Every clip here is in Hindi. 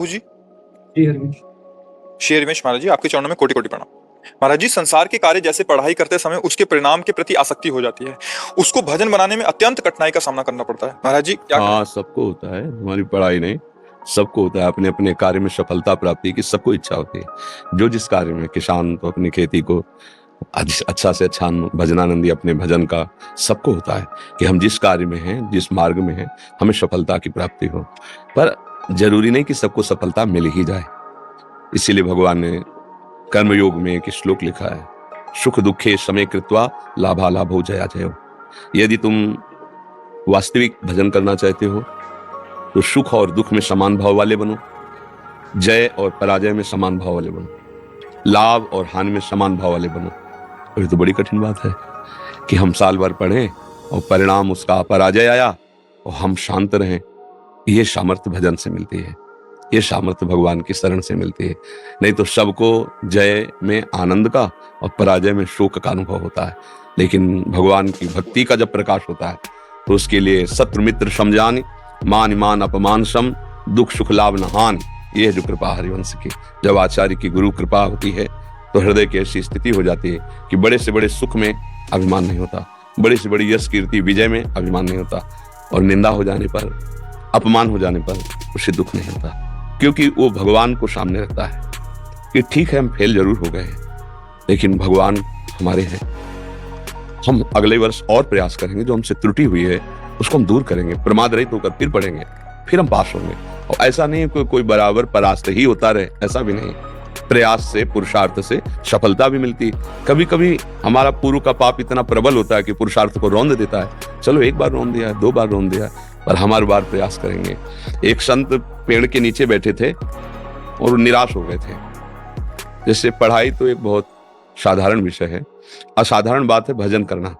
जी। जी, हरमीश। श्री हरिवंश महाराज जी, आपके चरणों में कोटि कोटि प्रणाम। महाराज जी, संसार के कार्य जैसे पढ़ाई करते समय उसके परिणाम के प्रति आसक्ति हो जाती है, उसको भजन बनाने में अत्यंत कठिनाई का सामना करना पड़ता है। महाराज जी क्या हाँ, सबको होता है, हमारी पढ़ाई नहीं, सबको होता है। अपने अपने कार्य में सफलता प्राप्ति की सबको इच्छा होती है। जो जिस कार्य में, किसान तो अपनी खेती को अच्छा से अच्छा भजनानंदी अपने भजन का, सबको होता है कि हम जिस कार्य में हैं, जिस मार्ग में हैं, हमें सफलता की प्राप्ति हो। पर जरूरी नहीं कि सबको सफलता मिल ही जाए। इसीलिए भगवान ने कर्मयोग में एक श्लोक लिखा है, सुख दुखे समय कृत्वा लाभा लाभो जया जयो। यदि तुम वास्तविक भजन करना चाहते हो तो सुख और दुख में समान भाव वाले बनो, जय और पराजय में समान भाव वाले बनो, लाभ और हानि में समान भाव वाले बनो। ये तो बड़ी कठिन बात है कि हम साल भर पढ़ें और परिणाम उसका पराजय आया और हम शांत रहें। ये सामर्थ्य भजन से मिलती है, ये सामर्थ्य भगवान की शरण से मिलती है। नहीं तो सबको जय में आनंद का और पराजय में शोक का अनुभव होता है। लेकिन भगवान की भक्ति का जब प्रकाश होता है तो उसके लिए शत्रु मित्र समझानी, मान मान अपमान सम, दुख सुख लाभ न हानि। ये है जो कृपा हरिवंश की। जब आचार्य की गुरु कृपा होती है तो हृदय की ऐसी स्थिति हो जाती है कि बड़े से बड़े सुख में अभिमान नहीं होता, बड़े से बड़ी यश कीर्ति विजय में अभिमान नहीं होता, और निंदा हो जाने पर, अपमान हो जाने पर उसे दुख नहीं होता, क्योंकि वो भगवान को सामने रखता है कि ठीक है, हम फेल जरूर हो गए लेकिन भगवान हमारे हैं। हम अगले वर्ष और प्रयास करेंगे, जो हमसे त्रुटि हुई है उसको हम दूर करेंगे, प्रमाद रहित होकर फिर पढ़ेंगे, फिर हम पास होंगे। और ऐसा नहीं है कोई बराबर परास्त ही होता रहे, ऐसा भी नहीं। प्रयास से, पुरुषार्थ से सफलता भी मिलती। कभी कभी हमारा पूर्व का पाप इतना प्रबल होता है कि पुरुषार्थ को रौंद देता है। चलो एक बार रौंद दिया, दो बार रौंद दिया, पर हमारे बार प्रयास करेंगे। एक संत पेड़ के नीचे बैठे थे और निराश हो गए थे। जैसे पढ़ाई तो एक बहुत साधारण विषय है, असाधारण बात है भजन करना,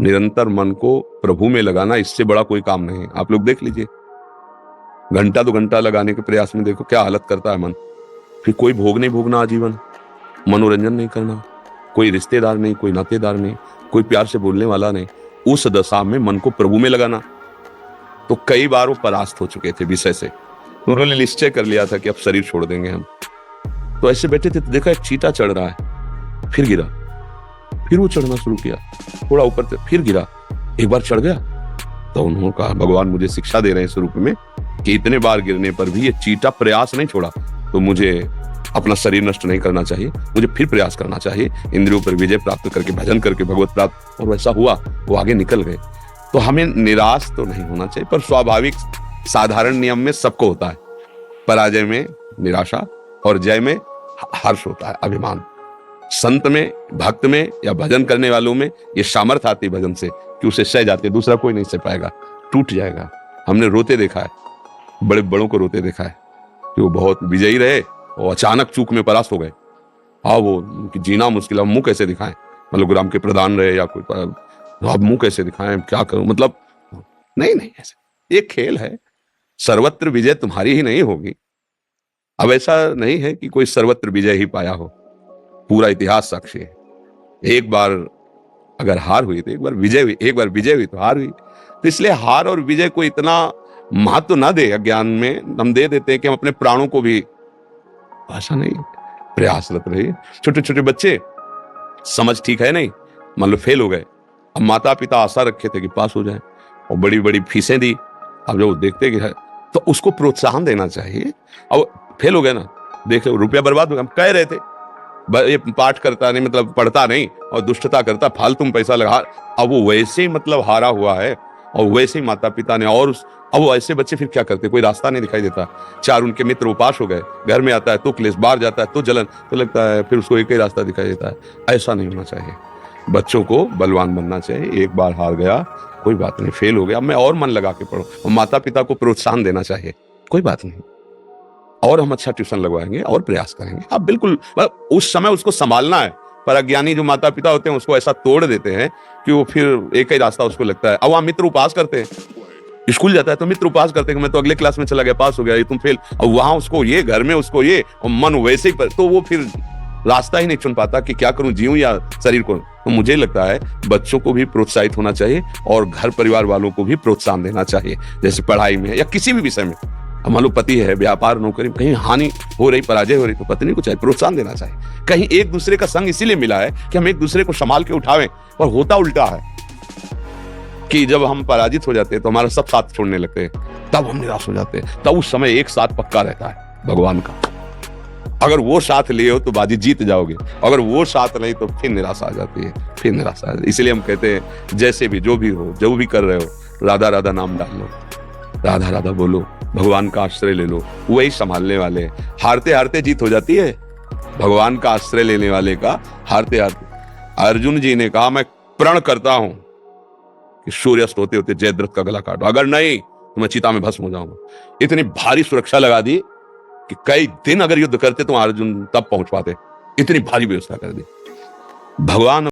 निरंतर मन को प्रभु में लगाना। इससे बड़ा कोई काम नहीं है। आप लोग देख लीजिए, घंटा 2 घंटा लगाने के प्रयास में देखो क्या हालत करता है मन। फिर कोई भोग नहीं भोगना आजीवन, मनोरंजन नहीं करना, कोई रिश्तेदार नहीं, कोई नातेदार नहीं, कोई प्यार से बोलने वाला नहीं, उस दशा में मन को प्रभु में लगाना। तो कई बार वो परास्त हो चुके थे विषय से, उन्होंने निश्चय कर लिया था कि अब शरीर छोड़ देंगे हम। तो ऐसे बैठे थे तो देखा एक चींटा चढ़ रहा है, फिर गिरा, फिर वो चढ़ना शुरू किया, थोड़ा ऊपर से फिर गिरा, एक बार चढ़ गया। तो उन्होंने कहा, भगवान मुझे शिक्षा दे रहे हैं इस रूप में कि इतने बार गिरने पर भी ये चींटा प्रयास नहीं छोड़ा, तो मुझे अपना शरीर नष्ट नहीं करना चाहिए, मुझे फिर प्रयास करना चाहिए, इंद्रियों पर विजय प्राप्त करके भजन करके भगवत प्राप्त। और वैसा हुआ, वो आगे निकल गए। तो हमें निराश तो नहीं होना चाहिए, पर स्वाभाविक साधारण नियम में सबको होता है, पराजय में निराशा और जय में हर्ष होता है, अभिमान। संत में, भक्त में या भजन करने वालों में ये सामर्थ्य आती है भजन से कि उसे सह जाती है, दूसरा कोई नहीं सह पाएगा, टूट जाएगा। हमने रोते देखा है, बड़े बड़ों को रोते देखा है कि वो बहुत विजयी रहे और अचानक चूक में परास्त हो गए। वो जीना मुश्किल, अब मुंह कैसे दिखाएं, मतलब ग्राम के प्रधान रहे या कोई, अब मुंह कैसे दिखाएं, क्या करूं, मतलब नहीं, ऐसे ये खेल है, सर्वत्र विजय तुम्हारी ही नहीं होगी। अब ऐसा नहीं है कि कोई सर्वत्र विजय ही पाया हो, पूरा इतिहास साक्षी है। एक बार अगर हार हुई तो एक बार विजय हुई, एक बार विजय हुई तो हार हुई। तो इसलिए हार और विजय को इतना महत्व ना दे। अज्ञान में हम दे देते हैं कि हम अपने प्राणों को भी, ऐसा नहीं, प्रयासरत रहिए। छोटे छोटे बच्चे समझ ठीक है नहीं, मान लो फेल हो गए, अब माता पिता आशा रखे थे कि पास हो जाए और बड़ी बड़ी फीसें दी। अब जब देखते कि तो उसको प्रोत्साहन देना चाहिए। अब फेल हो गए ना, देख लो रुपया बर्बाद हो गया, हम कह रहे थे ये पाठ करता नहीं, मतलब पढ़ता नहीं और दुष्टता करता, फालतू में पैसा लगा। अब वो वैसे ही मतलब हारा हुआ है और वैसे ही माता पिता ने, और अब वो ऐसे बच्चे फिर क्या करते, कोई रास्ता नहीं दिखाई देता। 4 उनके मित्र उपास हो गए, घर में आता है तो क्लेश, बाहर जाता है तो जलन, तो लगता है फिर उसको एक ही रास्ता दिखाई देता है। ऐसा नहीं होना चाहिए। बच्चों को बलवान बनना चाहिए। एक बार हार गया कोई बात नहीं, फेल हो गया, मैं और मन लगा के पढ़ूं, और माता पिता को प्रोत्साहन देना चाहिए, कोई बात नहीं, और हम अच्छा ट्यूशन लगवाएंगे और प्रयास करेंगे। अब बिल्कुल उस समय उसको संभालना है। पर अज्ञानी जो माता पिता होते हैं उसको ऐसा तोड़ देते हैं कि वो फिर एक ही रास्ता उसको लगता है। अब वहां मित्र उपास करते हैं, स्कूल जाता है तो मित्र उपास करते हैं कि मैं तो अगले क्लास में चला गया, पास हो गया, ये तुम फेल। और वहां उसको ये, घर में उसको ये, और मन वैसे ही, तो वो फिर रास्ता ही नहीं चुन पाता कि क्या करूं, जीऊं या शरीर को। तो मुझे लगता है बच्चों को भी प्रोत्साहित होना चाहिए और घर परिवार वालों को भी प्रोत्साहन देना चाहिए, जैसे पढ़ाई में या किसी भी विषय में। मान लो पति है, व्यापार नौकरी कहीं हानि हो रही, पराजय हो रही, तो पत्नी को चाहिए प्रोत्साहन देना चाहिए। कहीं एक दूसरे का संग इसीलिए मिला है कि हम एक दूसरे को संभाल के उठावें, और होता उल्टा है कि जब हम पराजित हो जाते हैं तो हमारा सब साथ छोड़ने लगते हैं, तब हम निराश हो जाते हैं। तब उस समय एक साथ पक्का रहता है भगवान का। अगर वो साथ लिए हो तो बाजी जीत जाओगे, अगर वो साथ नहीं तो फिर निराशा आ जाती है, फिर निराशा आ जाती है। इसलिए हम कहते हैं जैसे भी जो भी हो, जो भी कर रहे हो, राधा राधा नाम डाल लो, राधा राधा बोलो, भगवान का आश्रय ले लो, वही संभालने वाले। हारते हारते जीत हो जाती है, भगवान का आश्रय लेने वाले का हारते हारते। अर्जुन जी ने कहा मैं प्रण करता हूं कि सूर्यास्त होते होते जयद्रथ का गला काटो, अगर नहीं तो मैं चिता में भस्म हो जाऊंगा। इतनी भारी सुरक्षा लगा दी कि कई दिन अगर युद्ध करते तो अर्जुन तब पहुंच पाते, इतनी भारी व्यवस्था कर दी। भगवान